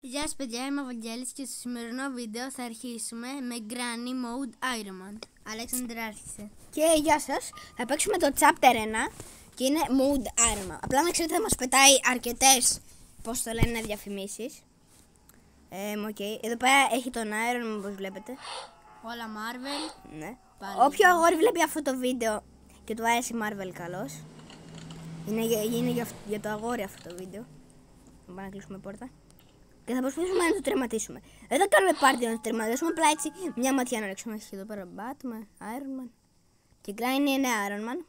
Γεια σας παιδιά, είμαι ο Βαγγέλης και στο σημερινό βίντεο θα αρχίσουμε με Granny Mode Iron Man. Αλέξανδρα, άρχισε. Και γεια σας, θα παίξουμε το Chapter 1 και είναι Mode Iron Man. Απλά να ξέρετε θα μας πετάει αρκετές, πώς το λένε, διαφημίσεις. Okay. Εδώ πέρα έχει τον Iron Man, όπως βλέπετε. Όλα Marvel. Ναι. Όποιο αγόρι βλέπει αυτό το βίντεο και του άρεσε η Marvel, καλώς. Είναι για το αγόρι αυτό το βίντεο. Θα πάμε να κλείσουμε πόρτα. Και θα προσπαθήσουμε να το τερματίσουμε. Δεν θα κάνουμε πάρτι να το τερματίσουμε, απλά έτσι μια ματιά να ρίξουμε. Έχει εδώ πέρα Batman, Iron Man. Και Granny είναι Iron Man.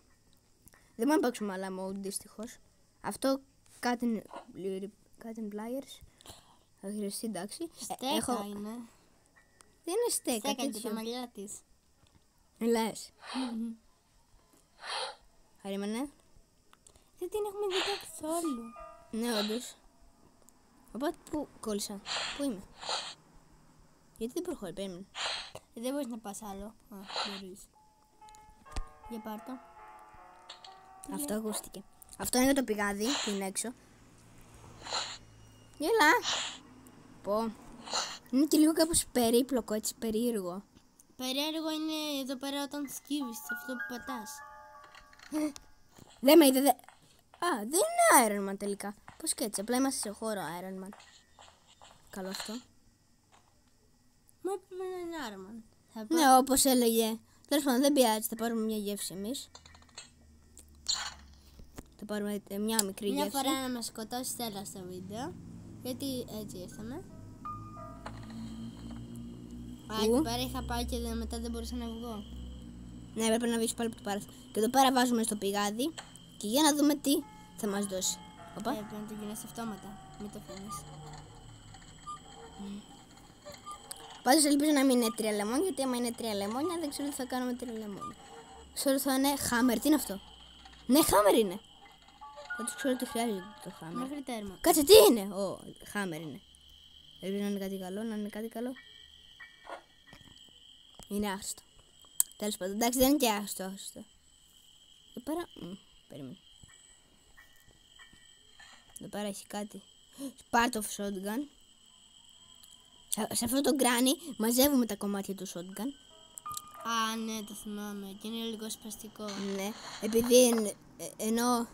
Δεν μπορούμε να παίξουμε άλλα mode δυστυχώς. Αυτό Cutting Pliers. Θα χρειαστεί, εντάξει. Στέκα είναι. Δεν είναι στέκα. Στέκα και τα μαλλιά της. Λες. Χαρίμενε. Δεν την έχουμε δει καθόλου. Ναι, όντως. Οπότε πού κόλλησα, πού είμαι. Γιατί δεν προχωρεί, περίμενε. Δεν μπορείς να πας άλλο. Μπορείς. Για πάρ' το. Αυτό ακούστηκε. Αυτό είναι για το πηγάδι που είναι έξω. Γελά. Πω. Είναι και λίγο κάπως περίπλοκο, έτσι, περίεργο. Περίεργο είναι εδώ πέρα όταν σκύβεις, αυτό που πατάς. Δεν με είδε, δεν είναι Iron Man τελικά. Πώς και έτσι, απλά είμαστε σε χώρο Iron Man. Καλό αυτό. Μα έπρεπε να είναι Iron Man. Ναι, όπως έλεγε. Τέλος πάντων, δεν πειράζει, θα πάρουμε μια γεύση εμείς. Θα πάρουμε μια μικρή γεύση. Μια φορά να μας σκοτώσει Στέλλα στο βίντεο. Γιατί έτσι ήρθαμε. Εκεί πέρα είχα πάει και μετά δεν μπορούσα να βγω. Ναι, έπρεπε να βγεις πάλι από το παράθυρο. Και εδώ πέρα βάζουμε στο πηγάδι. Και για να δούμε τι θα μας δώσει. Πρέπει να το γίνεις αυτόματα. Μην το αφήνεις. Πάντως ελπίζω να μην είναι 3 λεμόνια. Γιατί άμα είναι 3 λεμόνια δεν ξέρω τι θα κάνουμε 3 λεμόνια. Ξέρω θα είναι Hammer. Τι είναι αυτό? Ναι, Hammer είναι. Δεν ξέρω τι χρειάζεται το Hammer. Μέχρι τέρμα. Κάτσε, τι είναι? Hammer είναι. Ελπίζω να είναι κάτι καλό. Να είναι κάτι καλό. Είναι άχρηστο. Τέλος πάντων, εντάξει, δεν είναι και άχρηστο. Εδώ πέρα. Περίμενε. Εδώ πέρα έχει κάτι. Part of shotgun. Σε αυτό το Granny μαζεύουμε τα κομμάτια του shotgun. Α, ναι, το θυμάμαι. Και είναι λίγο σπαστικό. Ναι, επειδή ενώ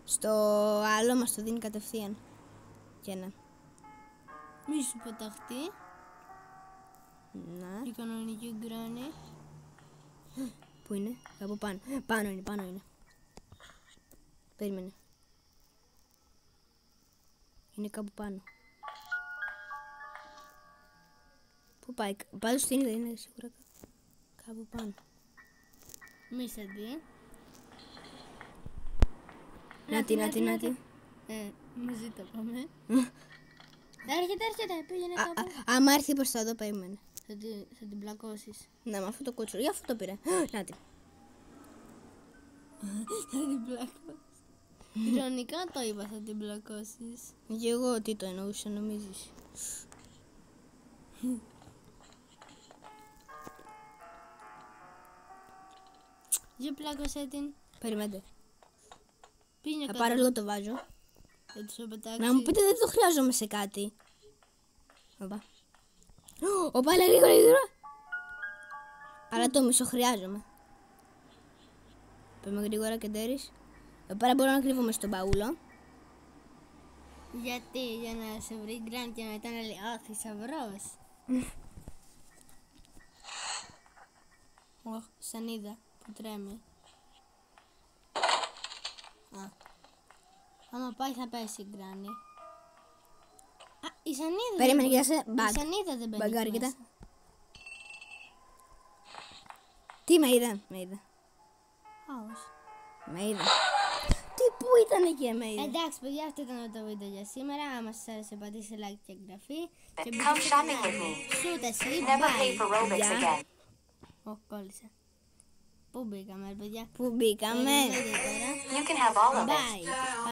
στο άλλο μας το δίνει κατευθείαν. Και ναι. Μη σου πεταχτεί. Να. Η κανονική Granny. Πού είναι? Από πάνω. Πάνω είναι. Περίμενε. Είναι κάπου πάνω. Πού πάει? Πάντως την είδα, είναι σίγουρα κάπου πάνω. Μη σε δει. Να τη. Μαζί το πάμε. Έρχεται, πήγαινε κάπου. Άμα έρθει προς τα εδώ, περίμενε. Θα την πλακώσεις. Ναι, με αυτό το κούτσουρο, για αυτό το πήρε. Να τη. Θα την πλακώσεις. Ειρωνικά το είπα, θα την πλακώσεις. Και εγώ τι το εννοούσα, νομίζεις? Για πλάκωσέ την. Περιμένετε. Πήγαινε Θα κάτω. πάρω λίγο το βάζω. Θα τους το πετάξεις. Να μου πείτε δεν το χρειάζομαι σε κάτι. Οπα, έλα γρήγορα. Αλλά το μισό χρειάζομαι. Πάμε γρήγορα και τέρεις. Εδώ πέρα μπορούμε να κρύβουμε στον μπαούλο. Γιατί, για να σε βρει Granny και μετά να λέει «Α, θησαυρός». Σανίδα που τρέμει. Άμα πάει θα πέσει η Granny. Η σανίδα. Περίμενε, για σε Η σανίδα δεν μπαίνει μπαγκάρι, μέσα. κοίτα. Τι με είδε? Με είδε. Τι, πού ήταν εκεί, με είδε? Εντάξει παιδιά, αυτό ήταν το βίντεο για σήμερα. Άμα σας άρεσε πατήστε like και εγγραφή. Και Come shopping with me. shoot εσύ, Never pay bye. for Robux again. Κόλλησε. Πού μπήκαμε παιδιά? Πού μπήκαμε? Περιμένετε τώρα. You can have all of it. Bye.